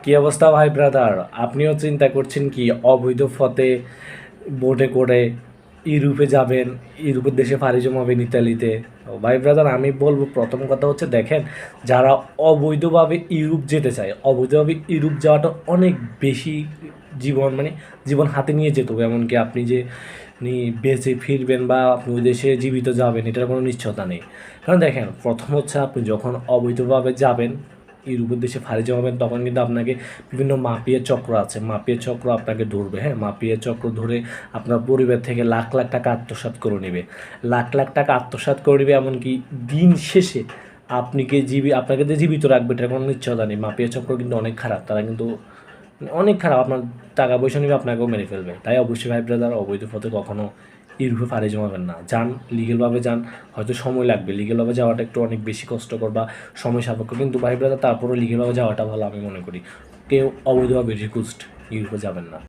কি অবস্থা ভাই ব্রাদার? আপনিও চিন্তা করছেন কি অবৈধ পথে বোটে করে ইউরোপে যাবেন, ইউরোপের দেশে পাড়ি জমাবেন ইতালিতে? ভাই ব্রাদার, আমি বলবো প্রথম কথা হচ্ছে দেখেন, যারা অবৈধভাবে ইউরোপ যেতে চায়, অবৈধভাবে ইউরোপ যাওয়াটা অনেক বেশি জীবন মানে জীবন হাতে নিয়ে যেত। এমনকি আপনি যে বেঁচে ফিরবেন বা আপনি ওই দেশে জীবিত যাবেন এটার কোনো নিশ্চয়তা নেই। কারণ দেখেন, প্রথম হচ্ছে আপনি যখন অবৈধভাবে যাবেন, ইউরোপের দেশে ফাড়ি জমাবেন, তখন কিন্তু আপনাকে বিভিন্ন মাফিয়া চক্র আছে, মাফিয়া চক্র আপনাকে ধরবে। হ্যাঁ, মাফিয়া চক্র ধরে আপনার পরিবার থেকে লাখ লাখ টাকা আত্মসাৎ করে নেবে, লাখ লাখ টাকা আত্মসাৎ করে নেবে। এমনকি দিন শেষে আপনাকে যে জীবিত রাখবে এটার কোনো নিশ্চয়তা নেই। মাফিয়া চক্র কিন্তু অনেক খারাপ, তারা কিন্তু অনেক খারাপ, আপনার টাকা পয়সা নেবে, আপনাকেও মেরে ফেলবে। তাই অবশ্যই ভাই ব্রাদার, অবৈধ পথে কখনো ইউরোপে পাড়ি জমাবেন না। যান, লিগেলভাবে যান, হয়তো সময় লাগবে, লিগেলভাবে যাওয়াটা একটু অনেক বেশি কষ্টকর বা সময় সাপেক্ষ, কিন্তু ভাই ব্রাদার তারপরেও লিগেলভাবে যাওয়াটা ভালো আমি মনে করি। কেউ অবৈধভাবে রিকোয়েস্ট ইউরোপে যাবেন না।